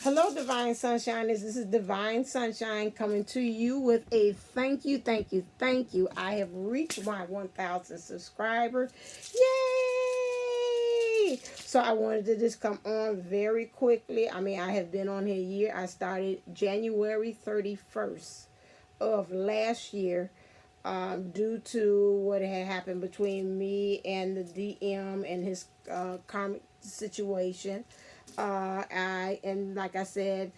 Hello, Divine Sunshine. This is Divine Sunshine coming to you with a thank you, thank you, thank you. I have reached my 1,000 subscribers. Yay! So I wanted to just come on very quickly. I mean, I have been on here a year. I started January 31st of last year. Due to what had happened between me and the DM and his karmic situation. And like I said,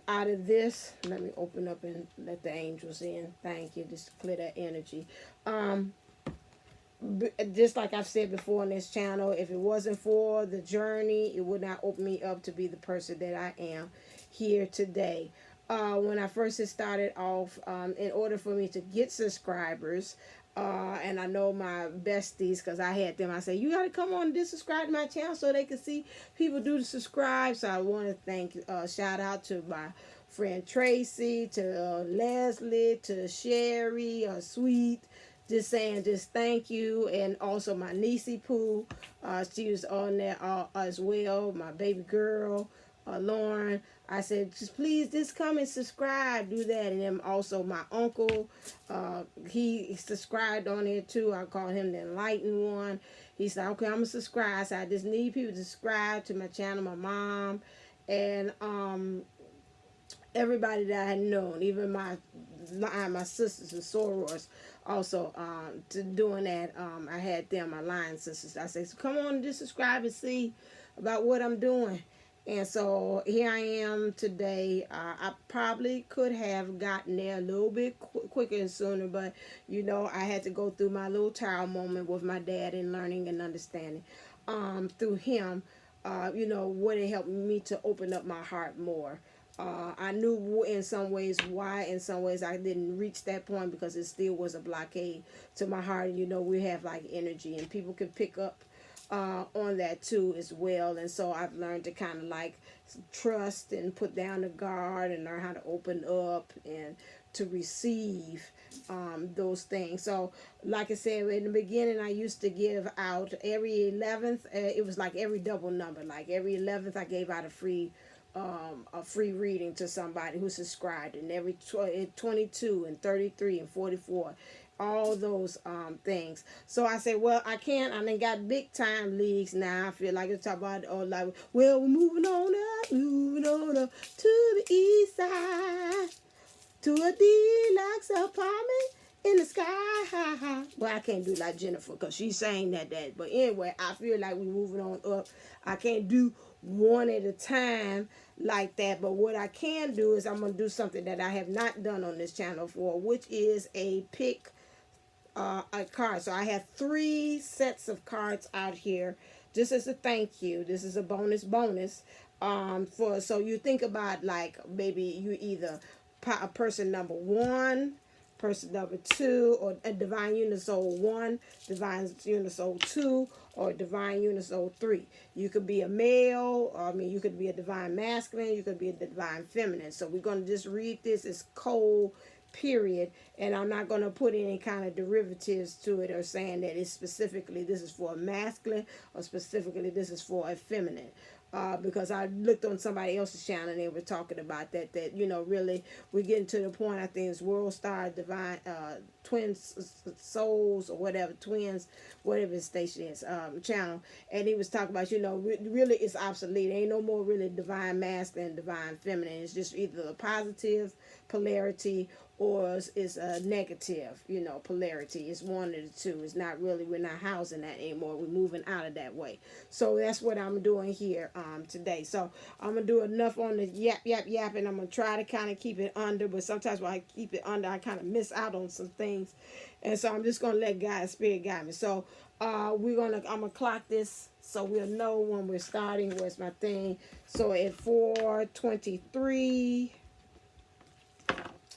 out of this, let me open up and let the angels in. Thank you, just to clear that energy. Just like I've said before on this channel, if it wasn't for the journey, it would not open me up to be the person that I am here today. When I first started off, in order for me to get subscribers, and I know my besties, because I had them, I said, you got to come on and subscribe to my channel so they can see people do the subscribe. So I want to thank, shout out to my friend Tracy, to Leslie, to Sherry, Sweet, just saying just thank you. And also my niecey Pooh, she was on there as well, my baby girl, Lauren. I said, just please just come and subscribe, do that. And then also my uncle, he subscribed on there too. I call him the enlightened one. He said, okay, I'm gonna subscribe. So I just need people to subscribe to my channel, my mom, and everybody that I had known, even my sisters and sorors also to doing that. I had them, my line sisters. I said, so come on and just subscribe and see about what I'm doing. And so here I am today. I probably could have gotten there a little bit quicker and sooner, but you know, I had to go through my little tower moment with my dad and learning and understanding through him, you know, what it helped me to open up my heart more. I knew in some ways why, in some ways I didn't reach that point because it still was a blockade to my heart. You know, we have like energy and people can pick up on that too as well. And so I've learned to kind of like trust and put down the guard and learn how to open up and to receive those things. So like I said, in the beginning I used to give out every 11th, it was like every double number, like every 11th I gave out a free reading to somebody who subscribed, and every 22 and 33 and 44, all those things. So I said, well, I done got big time leagues now. I feel like it's talking about, oh, like, well, we're moving on up to the east side, to a deluxe apartment in the sky. Well, I can't do like Jennifer because she's saying that. But anyway, I feel like we're moving on up. I can't do one at a time like that, but what I can do is I'm going to do something that I have not done on this channel for, which is a pick a card. So I have 3 sets of cards out here just as a thank you. This is a bonus for, so you think about like maybe you either a person number 1, person number 2, or a divine unisoul 1, divine unisoul 2, or divine unisoul 3. You could be a male, I mean, you could be a divine masculine, you could be a divine feminine. So we're going to just read this as cold, period, and I'm not going to put any kind of derivatives to it or saying that it's specifically this is for a masculine or specifically this is for a feminine. Because I looked on somebody else's channel and they were talking about that you know, really we're getting to the point, I think it's World Star Divine Twin Souls or whatever, twins, whatever his station is, channel, and he was talking about, you know, really it's obsolete. Ain't no more really divine masculine, divine feminine. It's just either a positive polarity or it's a negative, you know, polarity. It's one of the two. It's not really, we're not housing that anymore. We're moving out of that way. So that's what I'm doing here today. So I'm going to do enough on the yap, and I'm going to try to kind of keep it under, but sometimes when I keep it under, I kind of miss out on some things. And so I'm just going to let God's Spirit guide me. So I'm going to clock this so we'll know when we're starting. Where's my thing? So at 4:23...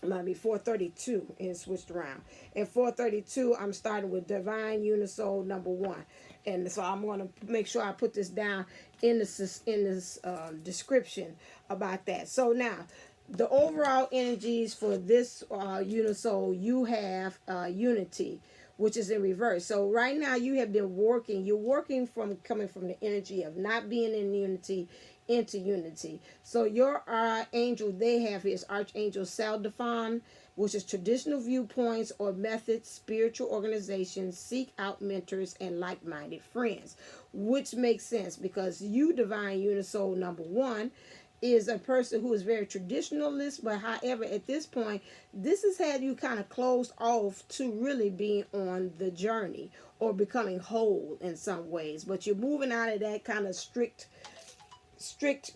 might be 4:32 and switched around. At 4:32, I'm starting with Divine Unisoul number 1, and so I'm going to make sure I put this down in this description about that. So now, the overall energies for this Unisoul, you have unity, which is in reverse. So right now you have been working. You're working from coming from the energy of not being in unity into unity. So your angel they have is Archangel Saldafon, which is traditional viewpoints or methods, spiritual organizations, seek out mentors and like-minded friends, which makes sense because you, Divine Unisoul number one, is a person who is very traditionalist, but however, at this point, this has had you kind of closed off to really being on the journey or becoming whole in some ways. But you're moving out of that kind of strict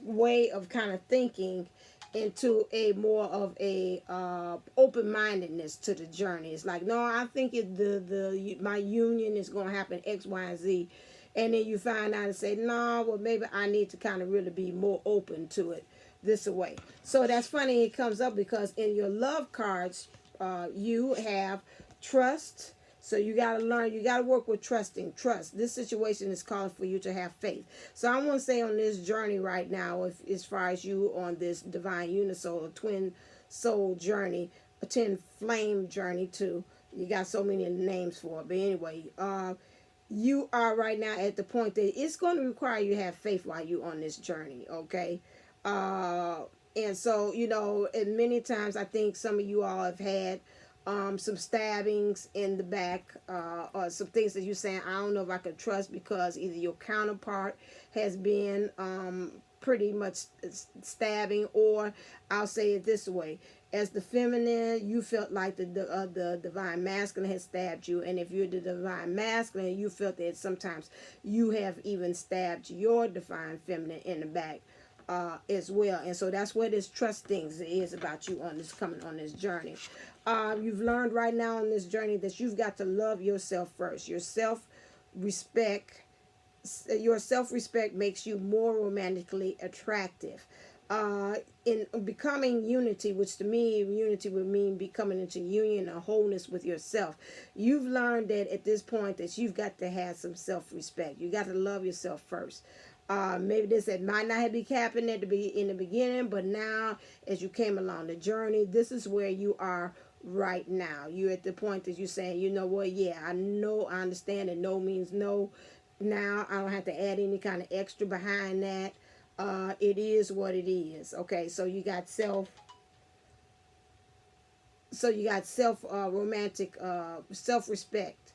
way of kind of thinking into a more of a open-mindedness to the journey. It's like, no, I think my union is going to happen X, Y, and Z. And then you find out and say, no, well, maybe I need to kind of really be more open to it this way. So that's funny it comes up because in your love cards, you have trust. So you got to learn, you got to work with trusting. Trust. This situation is calling for you to have faith. So I want to say on this journey right now, as far as you on this divine unisoul, a twin soul journey, a twin flame journey too. You got so many names for it. But anyway, you are right now at the point that it's going to require you to have faith while you're on this journey, okay? And so, and many times I think some of you all have had some stabbings in the back, or some things that you're saying, I don't know if I could trust because either your counterpart has been pretty much stabbing, or I'll say it this way. As the feminine, you felt like the divine masculine had stabbed you. And if you're the divine masculine, you felt that sometimes you have even stabbed your divine feminine in the back as well. And so that's what this trust things is about you on this coming on this journey. You've learned right now on this journey that you've got to love yourself first. Your self-respect makes you more romantically attractive. In becoming unity, which to me, unity would mean becoming into union or wholeness with yourself. You've learned that at this point that you've got to have some self-respect. You got to love yourself first. Maybe this might not have been happening in the beginning, but now as you came along the journey, this is where you are right now. You're at the point that you're saying, you know what, yeah, I know, I understand that no means no. Now I don't have to add any kind of extra behind that. It is what it is. Okay, so you got romantic, self-respect.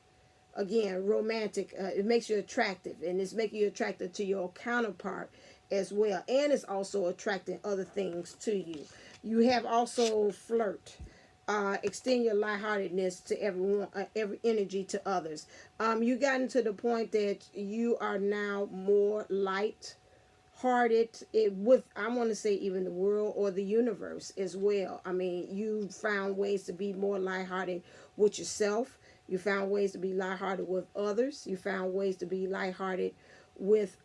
Again, romantic, it makes you attractive, and it's making you attractive to your counterpart as well, and it's also attracting other things to you. You have also flirt. Extend your lightheartedness to everyone, every energy to others. You gotten to the point that you are now more light-hearted with, I want to say, even the world or the universe as well. I mean, you found ways to be more lighthearted with yourself. You found ways to be lighthearted with others. You found ways to be lighthearted with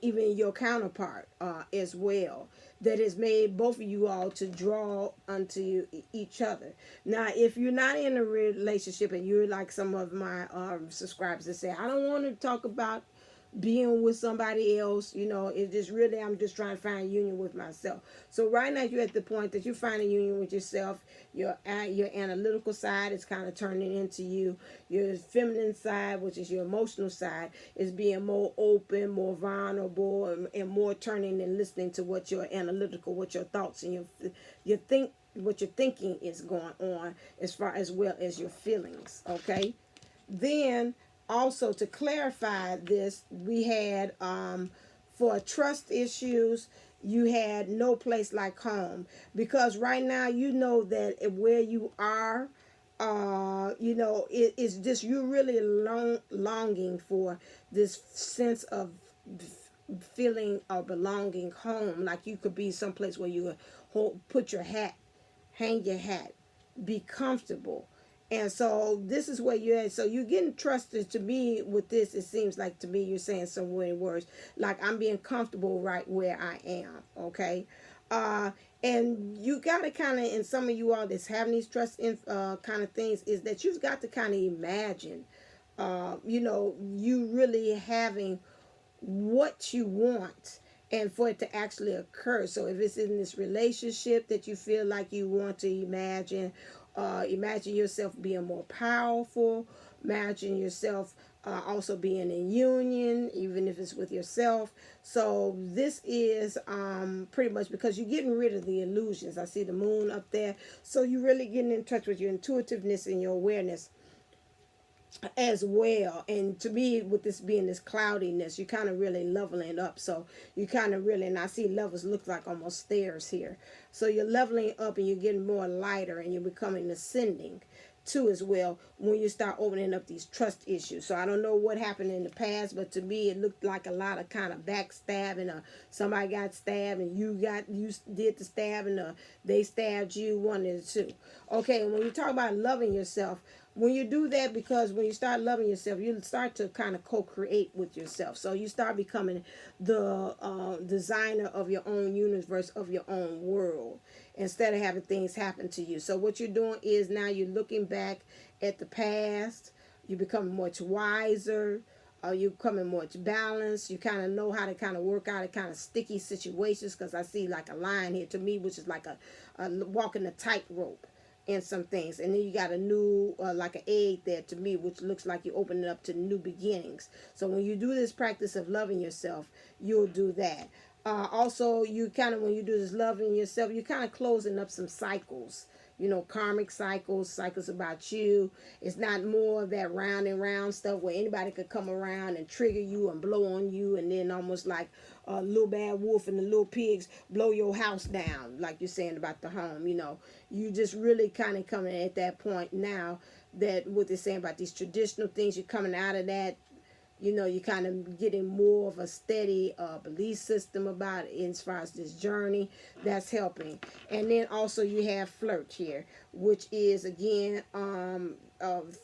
even your counterpart as well. That has made both of you all to draw unto each other. Now, if you're not in a relationship and you're like some of my subscribers that say, I don't want to talk about being with somebody else, it just really, I'm just trying to find union with myself. So right now you're at the point that you find a union with yourself. Your analytical side is kind of turning into you. Your feminine side, which is your emotional side, is being more open, more vulnerable, and more turning and listening to what your analytical, what your thoughts and what you're thinking is going on, as far as well as your feelings. Okay, then. Also, to clarify this, we had for trust issues, you had no place like home, because right now you know that where you are, it's just you're really longing for this sense of feeling of belonging home. Like you could be someplace where you put your hat, hang your hat, be comfortable. And so this is where you're at. So you're getting trusted. To me with this, it seems like to me you're saying some weird words. Like I'm being comfortable right where I am. Okay. And you got to kind of, and some of you all that's having these trust kind of things, is that you've got to kind of imagine, you really having what you want and for it to actually occur. So if it's in this relationship that you feel like you want to imagine yourself being more powerful, imagine yourself also being in union, even if it's with yourself. So this is pretty much because you're getting rid of the illusions. I see the moon up there. So you're really getting in touch with your intuitiveness and your awareness as well. And to me, with this being this cloudiness, you're kind of really leveling up. So you kind of really, and I see levels look like almost stairs here. So you're leveling up and you're getting more lighter and you're becoming ascending too as well when you start opening up these trust issues. So I don't know what happened in the past, but to me it looked like a lot of kind of backstabbing. Somebody got stabbed and you did the stabbing, they stabbed you, one of the two. Okay, and when you talk about loving yourself, when you do that, because when you start loving yourself, you start to kind of co-create with yourself. So you start becoming the designer of your own universe, of your own world, instead of having things happen to you. So what you're doing is now you're looking back at the past. You become much wiser. You're becoming much balanced. You kind of know how to kind of work out a kind of sticky situations, because I see like a line here to me, which is like a walking a tightrope and some things. And then you got a new like an egg there to me, which looks like you're opening up to new beginnings. So when you do this practice of loving yourself, you'll do that. Also, you kind of, when you do this loving yourself, you're kind of closing up some cycles, karmic cycles about you. It's not more of that round and round stuff where anybody could come around and trigger you and blow on you, and then almost like a little bad wolf and the little pigs blow your house down, like you're saying about the home. You just really kind of coming at that point now, that what they're saying about these traditional things, you're coming out of that. You're kind of getting more of a steady belief system about it as far as this journey. That's helping. And then also you have flirt here, which is, again,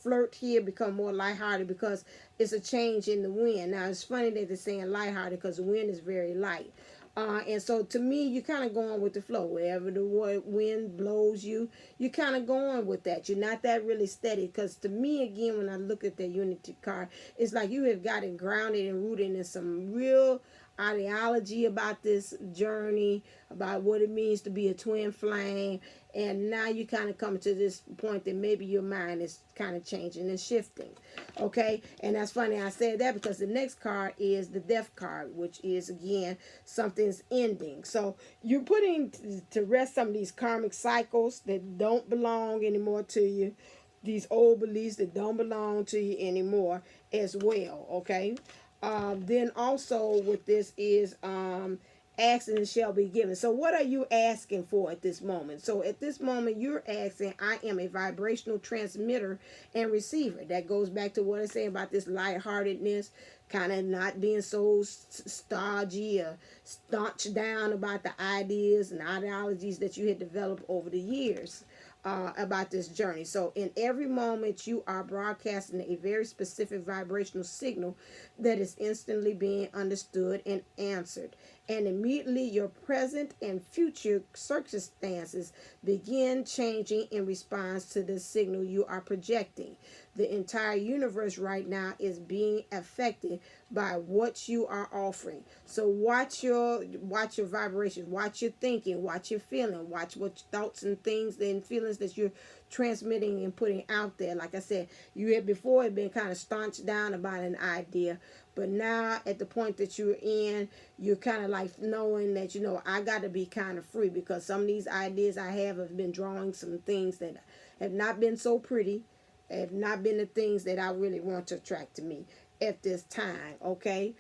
flirt here become more lighthearted because it's a change in the wind. Now, it's funny that they're saying lighthearted because the wind is very light. And so to me, you're kind of going with the flow. Wherever the wind blows you, you're kind of going with that. You're not that really steady. Because to me, again, when I look at the Unity card, it's like you have gotten grounded and rooted in some real ideology about this journey, about what it means to be a twin flame. And now you kind of come to this point that maybe your mind is kind of changing and shifting. Okay, and that's funny I said that because the next card is the Death card, which is, again, something's ending. So you're putting to rest some of these karmic cycles that don't belong anymore to you, these old beliefs that don't belong to you anymore as well. Okay, then also with this is asking and shall be given. So what are you asking for at this moment? So at this moment, you're asking, I am a vibrational transmitter and receiver. That goes back to what I'm saying about this lightheartedness, kind of not being so stodgy or staunch down about the ideas and ideologies that you had developed over the years. About this journey. So in every moment you are broadcasting a very specific vibrational signal that is instantly being understood and answered. And immediately your present and future circumstances begin changing in response to the signal you are projecting. The entire universe right now is being affected by what you are offering. So watch your vibrations, watch your thinking, watch your feeling, watch what thoughts and things and feelings that you're transmitting and putting out there. Like I said, you had before been kind of staunched down about an idea, but now at the point that you're in, you're kind of like knowing that, I got to be kind of free, because some of these ideas I have been drawing some things that have not been so pretty, have not been the things that I really want to attract to me at this time. Okay.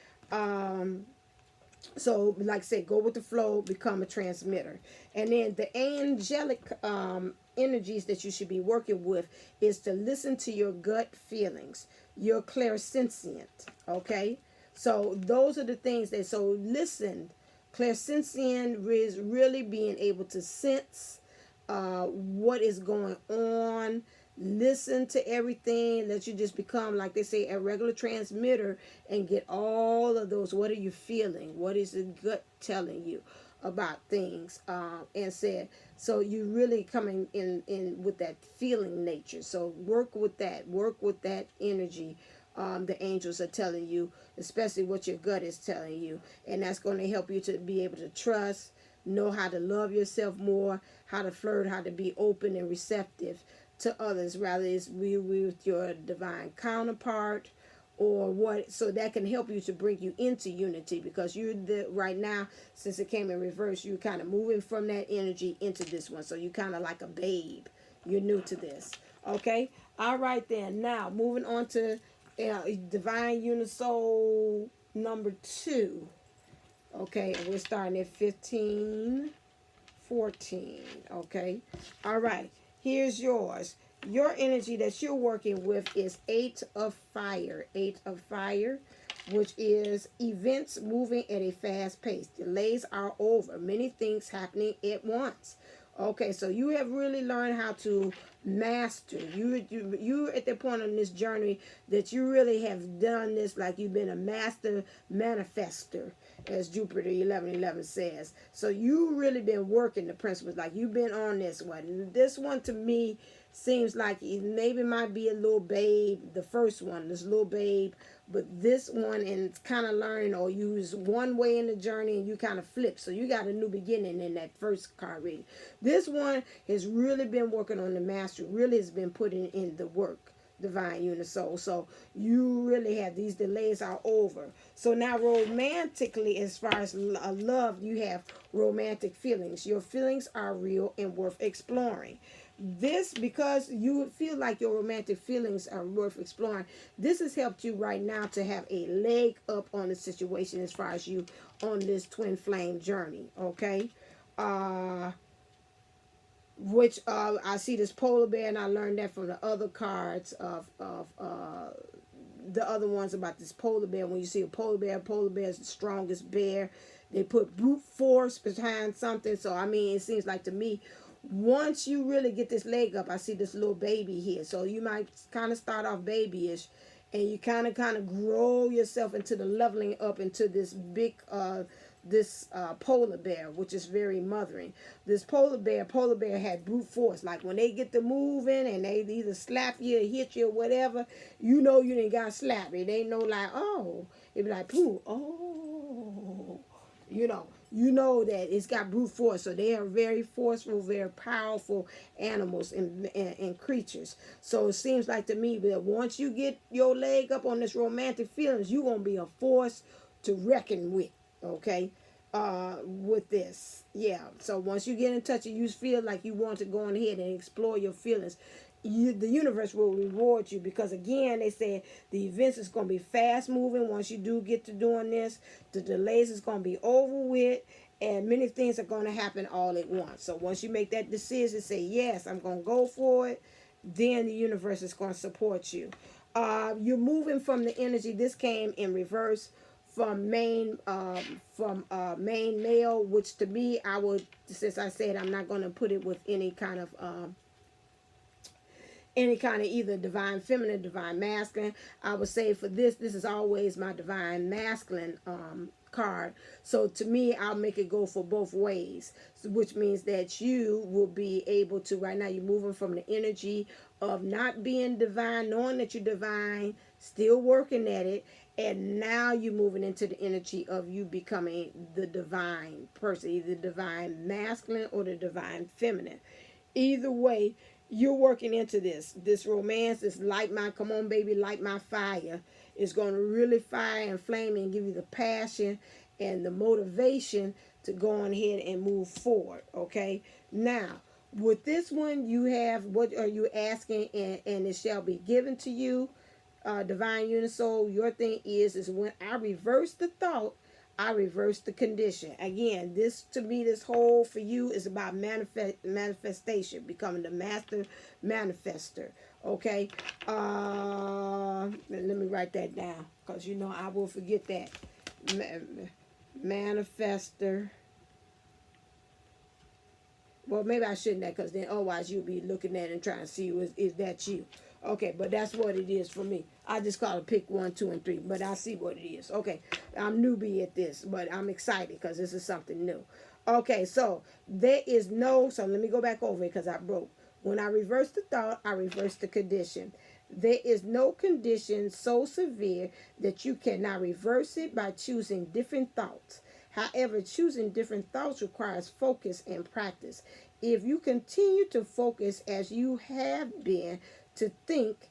So like I said, go with the flow, become a transmitter. And then the angelic energies that you should be working with is to listen to your gut feelings, your clairsentient. Okay. So those are the things that, so listen, clairsentient is really being able to sense what is going on. Listen to everything. Let you just become, like they say, a regular transmitter and get all of those. What are you feeling? What is the gut telling you about things? And said, so you really coming in with that feeling nature. So work with that. Work with that energy. The angels are telling you, especially what your gut is telling you. And that's going to help you to be able to trust, know how to love yourself more, how to flirt, how to be open and receptive to others, rather it's with your divine counterpart or what, so that can help you to bring you into unity, because you're the right now, since it came in reverse, you're kind of moving from that energy into this one. So you're kind of like a babe. You're new to this. Okay. All right then. Now moving on to Divine Unisoul number 2. Okay, and we're starting at 15, 14. Okay. All right. Here's yours. Your energy that you're working with is 8 of fire. 8 of fire, which is events moving at a fast pace. Delays are over. Many things happening at once. Okay, so you have really learned how to master. You at the point on this journey that you really have done this, like you've been a master manifester, as Jupiter 11:11 says. So you really been working the principles, like you've been on this one. This one to me seems like it maybe might be a little babe, the first one, this little babe, but this one, and it's kind of learning, or use one way in the journey and you kind of flip. So you got a new beginning in that first card reading. This one has really been working on the mastery, really has been putting in the work, Divine Unisoul. So you really have, these delays are over. So now romantically, as far as love, you have romantic feelings. Your feelings are real and worth exploring. This, because you feel like your romantic feelings are worth exploring, this has helped you right now to have a leg up on the situation as far as you on this twin flame journey. Okay. Which I see this polar bear, and I learned that from the other cards of the other ones about this polar bear. When you see a polar bear is the strongest bear. They put brute force behind something. So I mean, it seems like to me, once you really get this leg up, I see this little baby here. So you might kind of start off babyish, and you kind of grow yourself into the leveling up into this big polar bear, which is very mothering. This polar bear had brute force. Like when they get to moving and they either slap you or hit you or whatever, you know you didn't got slapped. It ain't no like, oh, it be like, pooh, oh, you know that it's got brute force. So they are very forceful, very powerful animals and creatures. So it seems like to me that once you get your leg up on this romantic feelings, you're going to be a force to reckon with. Okay. With this. Yeah. So once you get in touch and you feel like you want to go on ahead and explore your feelings, the universe will reward you, because again, they said the events is going to be fast moving. Once you do get to doing this, the delays is going to be over with, and many things are going to happen all at once. So once you make that decision, say, yes, I'm going to go for it, then the universe is going to support you. You're moving from the energy. This came in reverse from main male, which to me, I would, since I said I'm not going to put it with any kind of either divine feminine, divine masculine. I would say for this is always my divine masculine card. So to me, I'll make it go for both ways, which means that you will be able to, right now you're moving from the energy of not being divine, knowing that you're divine, still working at it, and now you're moving into the energy of you becoming the divine person, either divine masculine or the divine feminine. Either way, you're working into this romance, this light my, come on baby, light my fire, is going to really fire and flame and give you the passion and the motivation to go on ahead and move forward. Okay. Now with this one, you have, what are you asking, and it shall be given to you. Divine Unisoul, your thing is when I reverse the thought, I reverse the condition. Again, this to me, this whole for you is about manifestation, becoming the master manifester. Okay. Let me write that down, because I will forget that. Manifester. Well, maybe I shouldn't have, because then otherwise you'll be looking at it and trying to see is that you. Okay, but that's what it is for me. I just call it pick 1, 2, and 3, but I see what it is. Okay, I'm newbie at this, but I'm excited because this is something new. Okay, so there is no, so let me go back over it because I broke. When I reverse the thought, I reverse the condition. There is no condition so severe that you cannot reverse it by choosing different thoughts. However, choosing different thoughts requires focus and practice. If you continue to focus as you have been, to think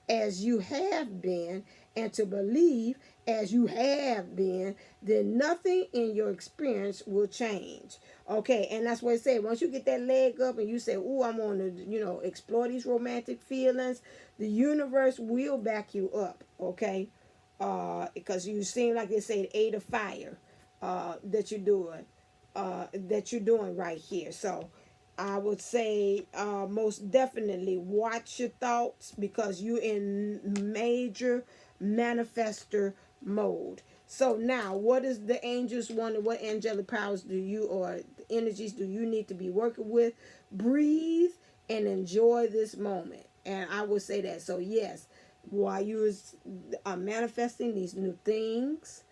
as you have been and to believe as you have been, then nothing in your experience will change. Okay, and that's what it said. Once you get that leg up and you say, "Oh, I'm going to, explore these romantic feelings," the universe will back you up. Okay, because you seem like they say 8 of fire that you're doing right here. So I would say most definitely watch your thoughts, because you're in major manifester mode. So now, what is the angels want? What angelic powers do you, or energies do you need to be working with? Breathe and enjoy this moment. And I would say that. So yes, while you're manifesting these new things,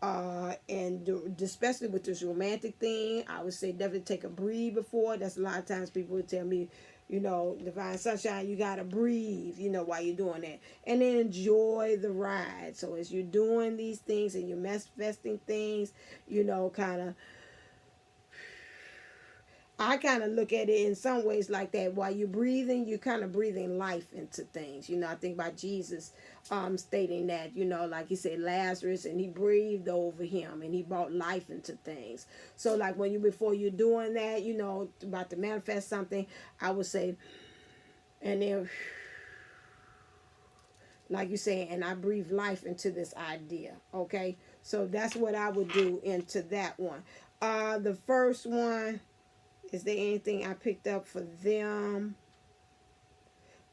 and especially with this romantic thing, I would say definitely take a breathe before. That's a lot of times people would tell me, divine sunshine, you gotta breathe, while you're doing that, and then enjoy the ride. So as you're doing these things and you're manifesting things, kind of, I kind of look at it in some ways like that. While you're breathing, you're kind of breathing life into things. I think about Jesus stating that, like he said, Lazarus, and he breathed over him and he brought life into things. So like before you're doing that, about to manifest something, I would say, and then, like you say, and I breathe life into this idea. Okay. So that's what I would do into that one. The first one, is there anything I picked up for them?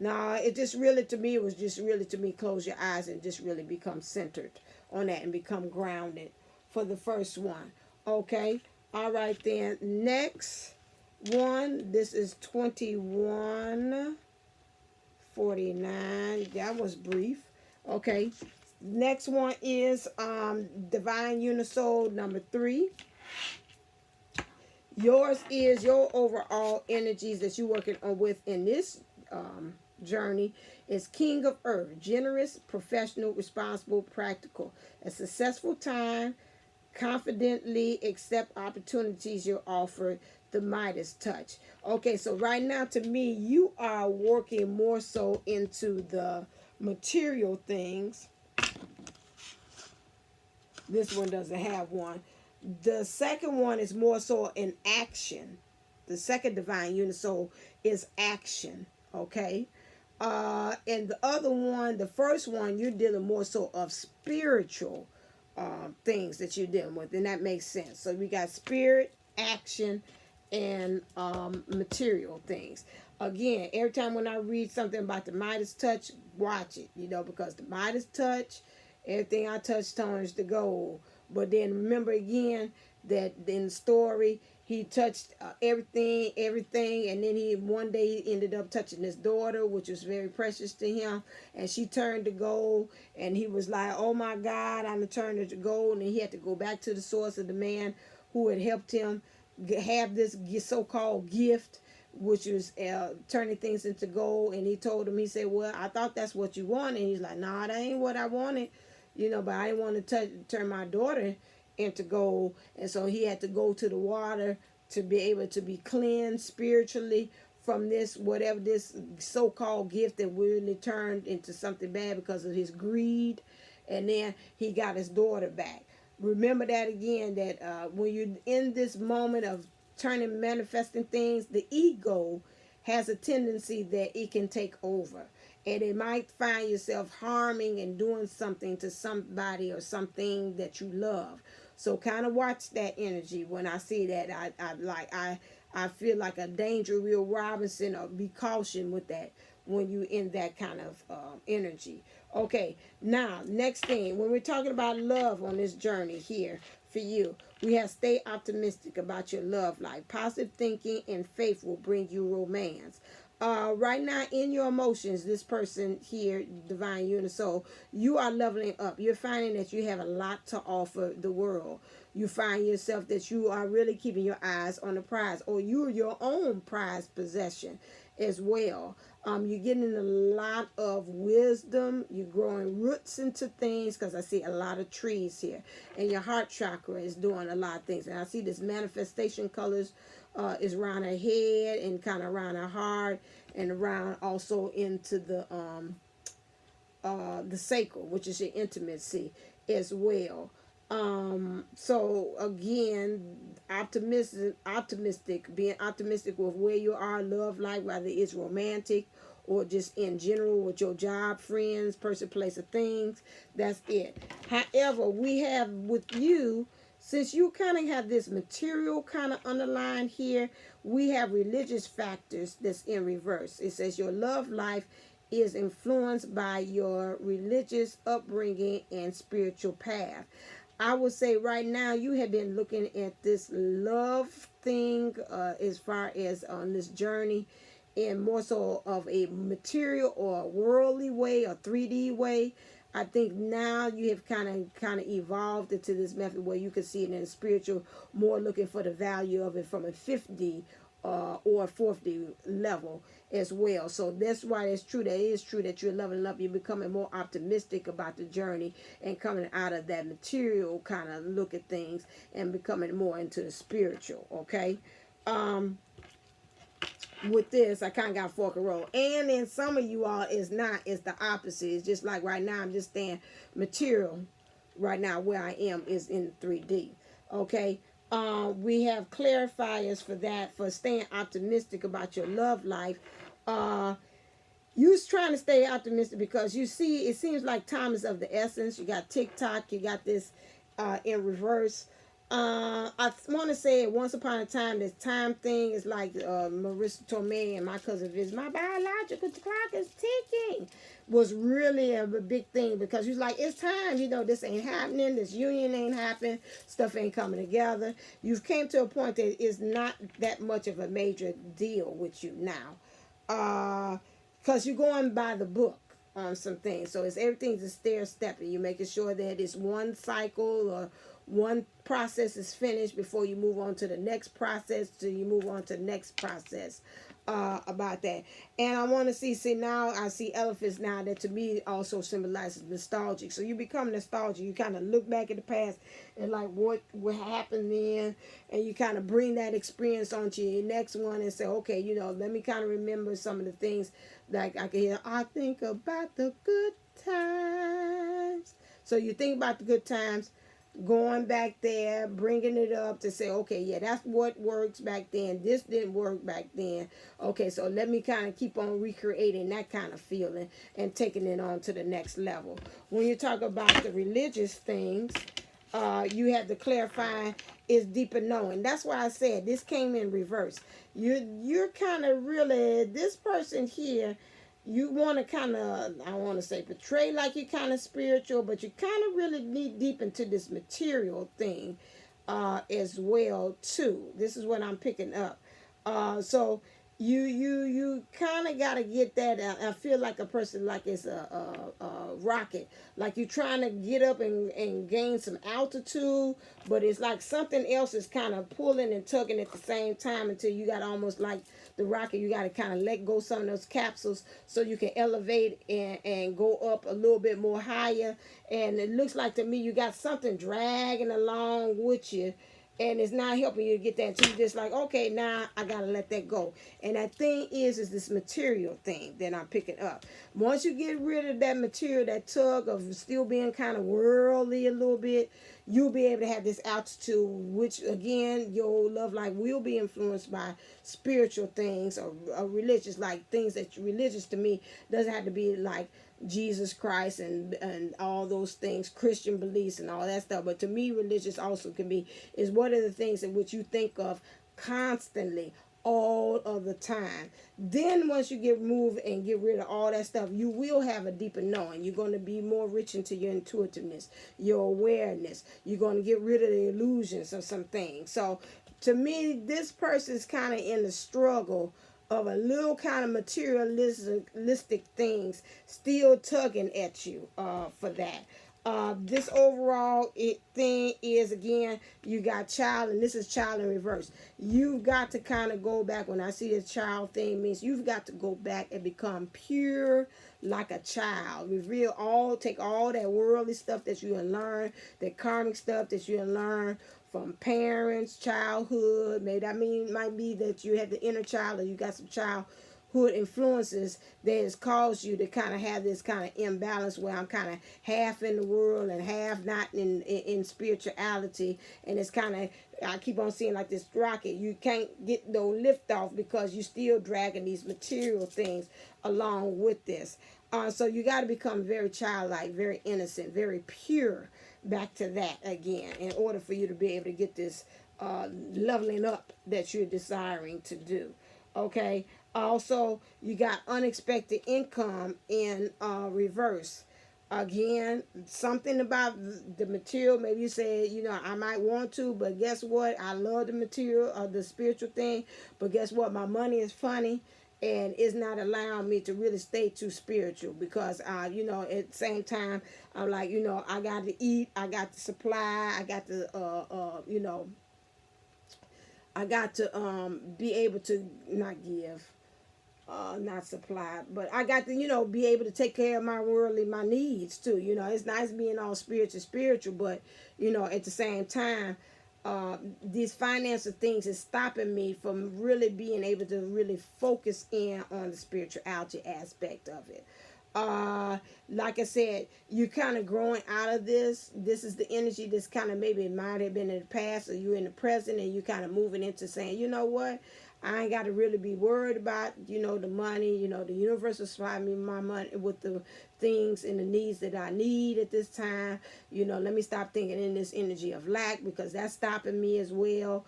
No, it just really, to me, it was just really, to me, close your eyes and just really become centered on that and become grounded for the first one. Okay. All right, then. Next one, this is 2149. That was brief. Okay. Next one is Divine Unisoul number 3. Yours is your overall energies that you're working on with in this journey is King of Earth, generous, professional, responsible, practical. A successful time, confidently accept opportunities you're offered, the Midas touch. Okay, so right now to me, you are working more so into the material things. This one doesn't have one. The second one is more so in action. The second Divine Unisoul is action. Okay. And the other one, the first one, you're dealing more so of spiritual things that you're dealing with. And that makes sense. So we got spirit, action, and material things. Again, every time when I read something about the Midas touch, watch it, because the Midas touch, everything I touch turns to gold. But then remember again that in the story, he touched everything, and then one day he ended up touching his daughter, which was very precious to him, and she turned to gold, and he was like, "Oh my God, I'm turned her to gold," and he had to go back to the source of the man who had helped him have this so-called gift, which was turning things into gold. And he told him, he said, "Well, I thought that's what you wanted." And he's like, "Nah, that ain't what I wanted. But I didn't want to turn my daughter into gold." And so he had to go to the water to be able to be cleansed spiritually from this, whatever this so-called gift that really turned into something bad because of his greed. And then he got his daughter back. Remember that again, that when you're in this moment of manifesting things, the ego has a tendency that it can take over. And it might find yourself harming and doing something to somebody or something that you love. So kind of watch that energy. When I see that, I feel like a danger, Will Robinson, or be caution with that when you in that kind of energy. Okay, now next thing, when we're talking about love on this journey here for you, we have stay optimistic about your love life. Positive thinking and faith will bring you romance. Right now in your emotions, this person here, Divine Unisoul, you are leveling up. You're finding that you have a lot to offer the world. You find yourself that you are really keeping your eyes on the prize, or you're your own prized possession as well. You're getting a lot of wisdom. You're growing roots into things, because I see a lot of trees here. And your heart chakra is doing a lot of things. And I see this manifestation colors is around her head and kind of around her heart and around also into the the sacral, which is your intimacy as well. So again, being optimistic with where you are, love life, whether it's romantic or just in general with your job, friends, person, place, or things. That's it. However, we have with you, since you kind of have this material kind of underlined here, we have religious factors that's in reverse. It says your love life is influenced by your religious upbringing and spiritual path. I would say right now you have been looking at this love thing as far as on this journey in more so of a material or a worldly way or 3D way. I think now you have kind of evolved into this method where you can see it in a spiritual, more looking for the value of it from a 5D or 4D level as well. So that's why it's true. That it is true that you're leveling up. You're becoming more optimistic about the journey and coming out of that material kind of look at things and becoming more into the spiritual. Okay. With this, I kind of got fork and roll. And then some of you all is not. It's the opposite. It's just like right now I'm just staying material. Right now where I am is in 3D. Okay. We have clarifiers for that, for staying optimistic about your love life. You're trying to stay optimistic because you see, it seems like time is of the essence. You got TikTok, you got this in reverse. I want to say once upon a time, this time thing is like Marissa Tomei and my cousin Viz. My biological clock is ticking. Was really a big thing because you're like, it's time. You know, this ain't happening. This union ain't happening. Stuff ain't coming together. You've came to a point that it's not that much of a major deal with you now, because you're going by the book on some things. So it's everything's a stair stepping. You're making sure that it's one cycle or one process is finished before you move on to the next process, till you move on to the next process about that. And I want to see now I see elephants now that to me also symbolizes nostalgic. So you become nostalgic. You kind of look back at the past and like what happened then, and you kind of bring that experience onto your next one and say, okay, you know, let me kind of remember some of the things like I can hear. I think about the good times. So you think about the good times, going back there, bringing it up to say, okay, yeah, that's what works back then. This didn't work back then. Okay, so let me kind of keep on recreating that kind of feeling and taking it on to the next level. When you talk about the religious things, you have to clarify is deeper knowing. That's why I said this came in reverse. You're kind of really, this person here, you want to kind of, I want to say portray like you're kind of spiritual, but you kind of really need deep into this material thing as well too. This is what I'm picking up. So you kind of got to get that. I feel like a person like it's a rocket, like you're trying to get up and gain some altitude, but it's like something else is kind of pulling and tugging at the same time until you got almost like the rocket. You got to kind of let go some of those capsules so you can elevate and go up a little bit more higher. And it looks like to me you got something dragging along with you, and it's not helping you to get that until you're just like, okay, now I gotta let that go. And that thing is this material thing that I'm picking up. Once you get rid of that material, that tug of still being kind of worldly a little bit, you'll be able to have this altitude, which again, your love life will be influenced by spiritual things or religious, like things that religious to me doesn't have to be like Jesus Christ and all those things, Christian beliefs and all that stuff. But to me, religious also can be, is what are the things in which you think of constantly, all of the time. Then once you get moved and get rid of all that stuff, you will have a deeper knowing. You're going to be more rich into your intuitiveness, your awareness. You're going to get rid of the illusions of some things. So to me, this person is kind of in the struggle of a little kind of materialistic things still tugging at you for that. This overall thing is, again, you got child, and this is child in reverse. You've got to kind of go back. When I see this child thing, means you've got to go back and become pure like a child. Take all that worldly stuff that you learn, that karmic stuff that you learn from parents, childhood. Maybe that might be that you had the inner child, or you got some child hood influences that has caused you to kind of have this kind of imbalance where I'm kind of half in the world and half not in spirituality, and it's kind of, I keep on seeing like this rocket. You can't get no lift off because you still dragging these material things along with this. So you got to become very childlike, very innocent, very pure, back to that again, in order for you to be able to get this leveling up that you're desiring to do. Okay. Also, you got unexpected income in reverse. Again, something about the material. Maybe you say, you know, I might want to, but guess what? I love the material of the spiritual thing, but guess what? My money is funny, and it's not allowing me to really stay too spiritual because, you know, at the same time, I'm like, you know, I got to eat, I got to supply, I got to, you know, I got to be able to not give, not supply, but I got to, you know, be able to take care of my worldly, my needs too. You know, it's nice being all spiritual, but, you know, at the same time, these financial things is stopping me from really being able to really focus in on the spirituality aspect of it. Like I said, you're kind of growing out of this. This is the energy that's kind of maybe might have been in the past, or you're in the present, and you're kind of moving into saying, you know what, I ain't got to really be worried about, you know, the money. You know, the universe will supply me my money with the things and the needs that I need at this time. You know, let me stop thinking in this energy of lack, because that's stopping me as well.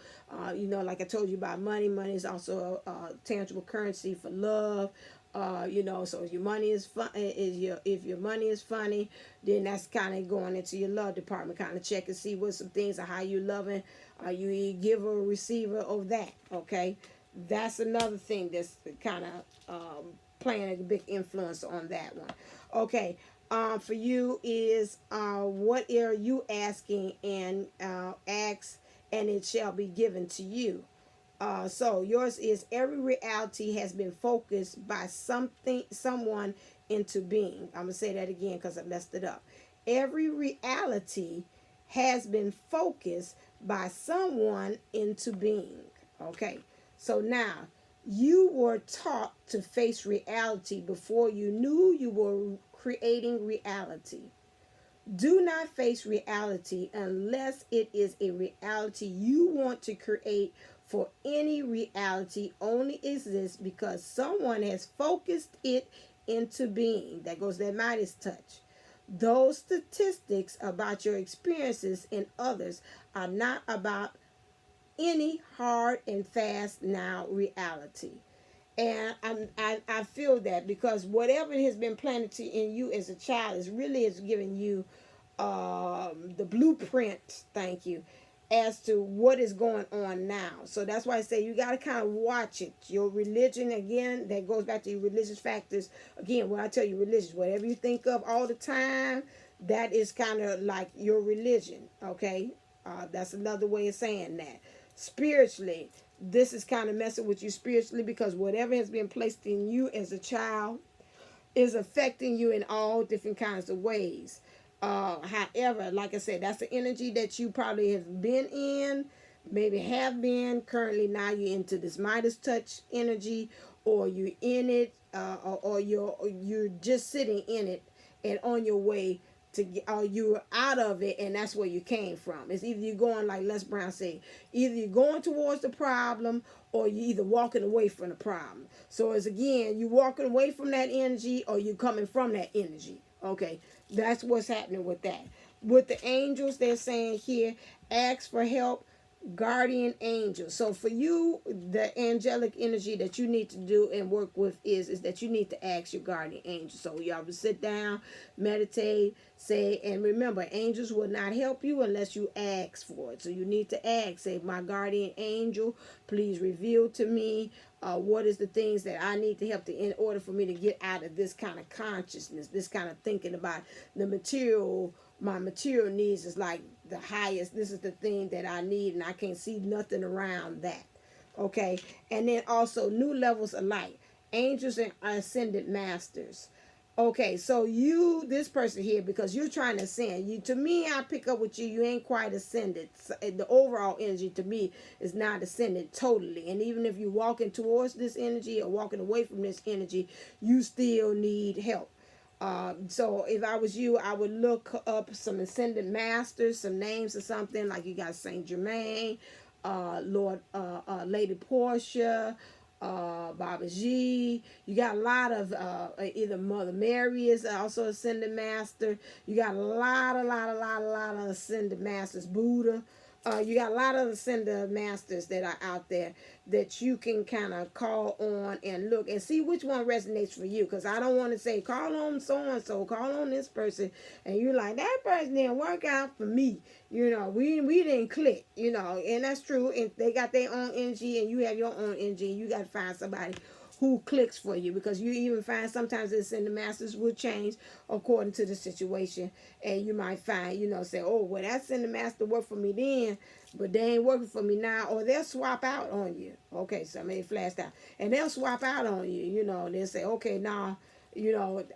You know, like I told you about money. Money is also a tangible currency for love. You know, so if your money is if your money is funny, then that's kind of going into your love department, kind of check and see what some things are, how you loving, are you a giver or receiver of that. Okay, that's another thing that's kind of playing a big influence on that one. Okay, for you is what are you asking, and ask and it shall be given to you. So yours is every reality has been focused by someone into being. I'm going to say that again because I messed it up. Every reality has been focused by someone into being. Okay. So now you were taught to face reality before you knew you were creating reality. Do not face reality unless it is a reality you want to create. For any reality only exists because someone has focused it into being. That goes that Midas touch. Those statistics about your experiences and others are not about any hard and fast now reality. And I feel that because whatever has been planted in you as a child is giving you the blueprint. Thank you. As to what is going on now. So that's why I say you got to kind of watch it. Your religion, again, that goes back to your religious factors. Again, when I tell you religious, whatever you think of all the time, that is kind of like your religion. Okay? That's another way of saying that. Spiritually, this is kind of messing with you spiritually because whatever has been placed in you as a child is affecting you in all different kinds of ways. However, like I said, that's the energy that you probably have been in, maybe have been. Currently, now you're into this Midas touch energy, or you're in it, or you're just sitting in it and on your way to get, or you're out of it, and that's where you came from. It's either you're going, like Les Brown said, either you're going towards the problem, or you're either walking away from the problem. So it's again, you walking away from that energy, or you coming from that energy. Okay, that's what's happening with that. With the angels, they're saying here, ask for help, guardian angels. So for you, the angelic energy that you need to do and work with is that you need to ask your guardian angel. So y'all will sit down, meditate, say, and remember, angels will not help you unless you ask for it. So you need to ask, say, my guardian angel, please reveal to me what is the things that I need to help to, in order for me to get out of this kind of consciousness, this kind of thinking about the material. My material needs is like the highest. This is the thing that I need, and I can't see nothing around that. Okay, and then also new levels of light, angels and ascended masters. Okay, so this person here, because you're trying to ascend. To me, I pick up with you. You ain't quite ascended. The overall energy to me is not ascended totally. And even if you're walking towards this energy or walking away from this energy, you still need help. So if I was you, I would look up some ascended masters, some names or something, like you got Saint Germain, Lady Portia, Baba G. You got a lot of either Mother Mary is also ascended master. You got a lot of ascended masters. Buddha. You got a lot of ascended masters that are out there that you can kind of call on and look and see which one resonates for you. Because I don't want to say call on so and so, call on this person, and you're like, that person didn't work out for me. We didn't click. And that's true. And they got their own energy, and you have your own energy. And you got to find somebody who clicks for you, because you even find sometimes it's in the masters will change according to the situation, and you might find say, oh, well, that's in the master work for me then, but they ain't working for me now, or they'll swap out on you. Okay, so I may flash out, and they'll swap out on you. They'll say, okay, now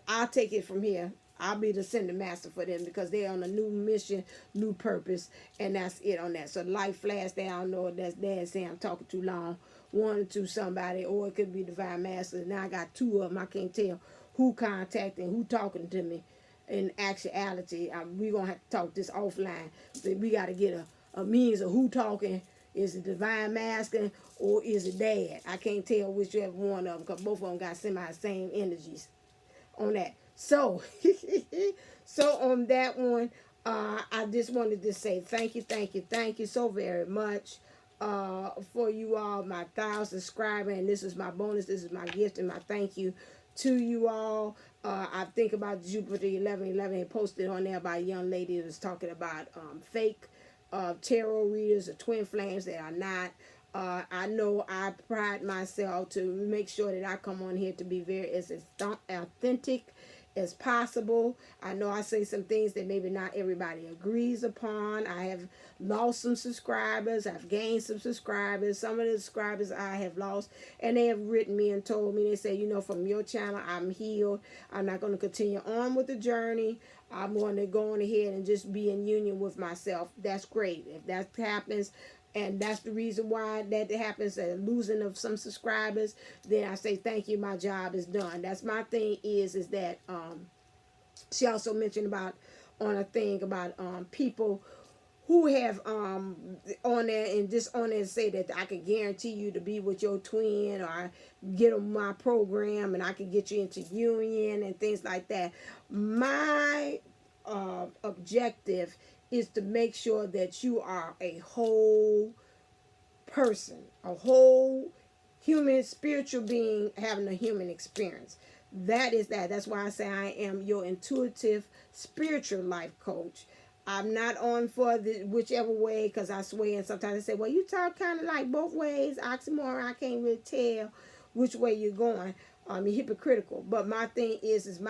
I'll take it from here. I'll be the sender master for them, because they're on a new mission, new purpose, and that's it on that. So light flash there. I don't know if that's Dad saying I'm talking too long. One to somebody, or it could be divine master. Now I got two of them. I can't tell who contacting, who talking to me. In actuality, we're going to have to talk this offline. So we got to get a means of who talking. Is it divine masculine or is it Dad? I can't tell whichever one of them, because both of them got semi-same energies on that. So, so on that one, I just wanted to say thank you so very much for you all, my 1,000 subscribers. And this is my bonus, this is my gift, and my thank you to you all. I think about Jupiter 1111 posted on there by a young lady that was talking about fake tarot readers or twin flames that are not. I know I pride myself to make sure that I come on here to be very as authentic as possible. I know I say some things that maybe not everybody agrees upon. I have lost some subscribers. I've gained some subscribers. Some of the subscribers I have lost, and they have written me and told me, they say, from your channel, I'm healed. I'm not going to continue on with the journey. I'm going to go on ahead and just be in union with myself. That's great. If that happens, and that's the reason why that happens, a losing of some subscribers, then I say thank you, my job is done. That's my thing is that she also mentioned about on a thing about people who have on there and just on there say that I can guarantee you to be with your twin, or get on my program and I can get you into union and things like that. My objective is to make sure that you are a whole person, a whole human spiritual being having a human experience. That's why I say I am your intuitive spiritual life coach. I'm not on for the whichever way, because I swear, and sometimes I say, well, you talk kind of like both ways, oxymoron. I can't really tell which way you're going. You're hypocritical. But my thing is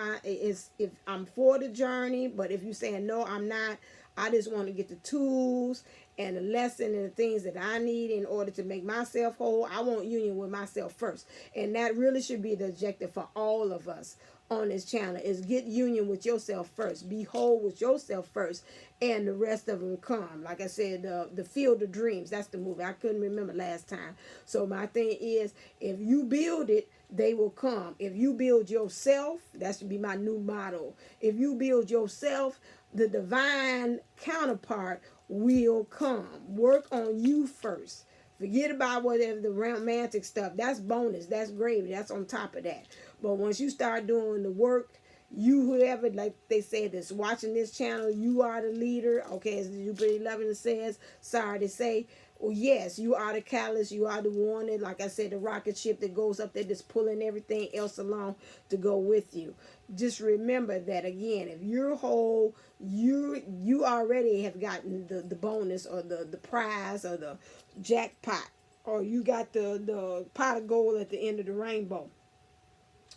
if I'm for the journey, but if you're saying no, I'm not, I just want to get the tools and the lesson and the things that I need in order to make myself whole. I want union with myself first. And that really should be the objective for all of us on this channel, is get union with yourself first. Be whole with yourself first, and the rest of them come. Like I said, the Field of Dreams, that's the movie. I couldn't remember last time. So my thing is, if you build it, they will come. If you build yourself, that should be my new motto. If you build yourself, the divine counterpart will come. Work on you first. Forget about whatever the romantic stuff. That's bonus. That's gravy. That's on top of that. But once you start doing the work, whoever, like they say, that's watching this channel, you are the leader. Okay, as Jupiter 11 says, sorry to say, well, yes, you are the catalyst. You are the wanted. Like I said, the rocket ship that goes up there, just pulling everything else along to go with you. Just remember that, again, if you're whole, you already have gotten the bonus, or the prize, or the jackpot, or you got the pot of gold at the end of the rainbow.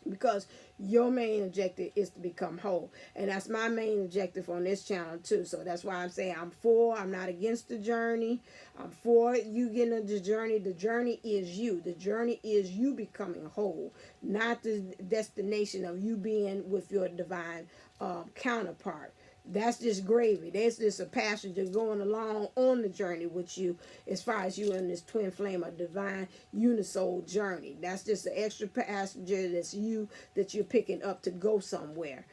because your main objective is to become whole, and that's my main objective on this channel too. So that's why I'm saying I'm not against the journey. I'm for you getting on the journey. The journey is you. The journey is you becoming whole, not the destination of you being with your divine counterpart. That's just gravy. That's just a passenger going along on the journey with you, as far as you in this twin flame of divine unisoul journey. That's just an extra passenger that's you, that you're picking up to go somewhere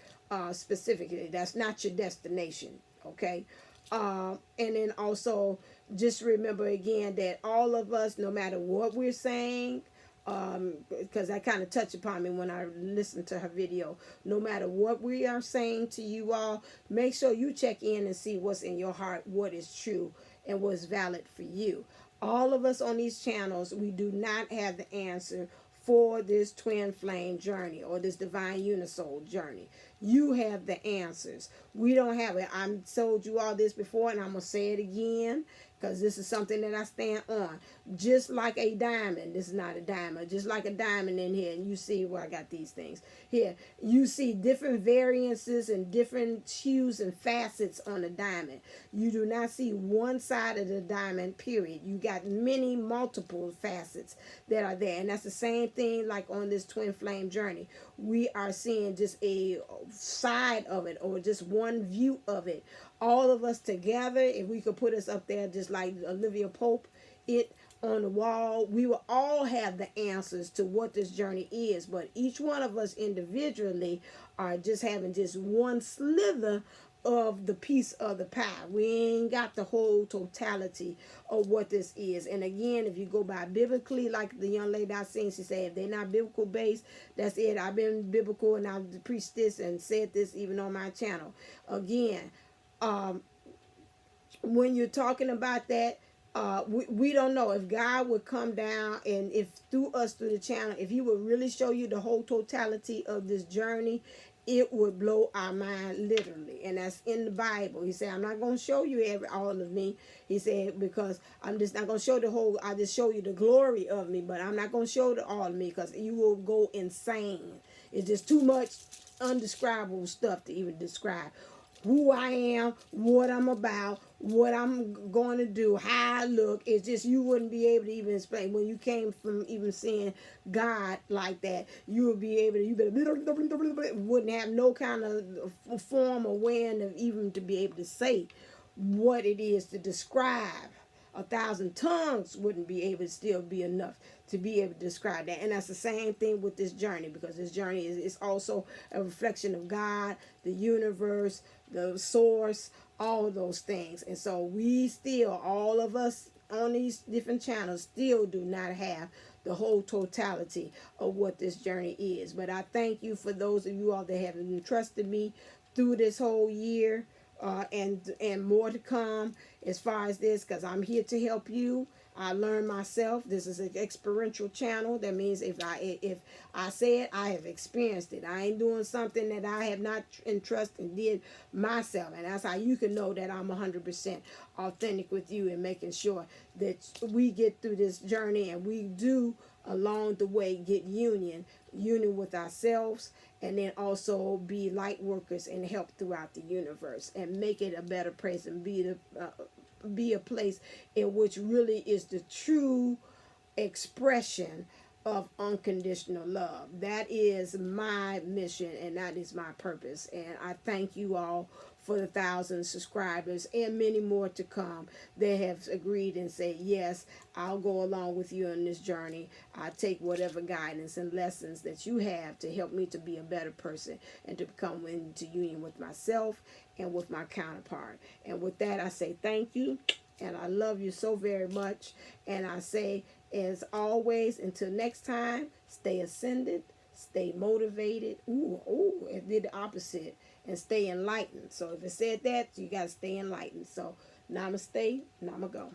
specifically. That's not your destination. Okay. And then also just remember again that all of us, no matter what we're saying, because I kind of touched upon me when I listened to her video. No matter what we are saying to you all, make sure you check in and see what's in your heart, what is true, and what's valid for you. All of us on these channels, we do not have the answer for this twin flame journey or this divine unisoul journey. You have the answers. We don't have it. I've told you all this before, and I'm going to say it again, because this is something that I stand on. Just like a diamond, this is not a diamond, just like a diamond in here, and you see where I got these things. Here, you see different variances and different hues and facets on a diamond. You do not see one side of the diamond, period. You got many multiple facets that are there, and that's the same thing like on this twin flame journey. We are seeing just a side of it, or just one view of it. All of us together, if we could put us up there just like Olivia Pope it on the wall, we will all have the answers to what this journey is. But each one of us individually are just having just one slither of the piece of the pie. We ain't got the whole totality of what this is. And again, if you go by biblically, like the young lady I seen, she said, if they're not biblical based, that's it. I've been biblical and I'm the priestess and said this even on my channel. Again, when you're talking about that, we don't know if God would come down and if through us, through the channel, if he would really show you the whole totality of this journey, it would blow our mind literally. And that's in the Bible. He said, I'm not going to show you all of me. He said, because I'm just not going to show the whole, I just show you the glory of me, but I'm not going to show all of me because you will go insane. It's just too much undescribable stuff to even describe. Who I am, what I'm about, what I'm going to do, how I look. It's just you wouldn't be able to even explain. When you came from even seeing God like that, you would be able to, wouldn't have no kind of form or way of even to be able to say what it is to describe. 1,000 tongues wouldn't be able to still be enough to be able to describe that. And that's the same thing with this journey, because this journey is also a reflection of God, the universe, the source, all of those things. And so we still, all of us on these different channels, still do not have the whole totality of what this journey is. But I thank you for those of you all that have entrusted me through this whole year. And more to come as far as this, because I'm here to help you. I learn myself. This is an experiential channel. That means if I say it, I have experienced it. I ain't doing something that I have not entrusted and did myself. And that's how you can know that I'm 100% authentic with you and making sure that we get through this journey and we do along the way get union with ourselves, and then also be light workers and help throughout the universe and make it a better place and be a place in which really is the true expression of unconditional love. That is my mission and that is my purpose. And I thank you all for the 1,000 subscribers and many more to come. They have agreed and said, yes, I'll go along with you on this journey. I take whatever guidance and lessons that you have to help me to be a better person and to come into union with myself and with my counterpart. And with that, I say thank you. And I love you so very much. And I say, as always, until next time, stay ascended, stay motivated. It did the opposite. And stay enlightened. So if it said that, you got to stay enlightened. So namaste, namago.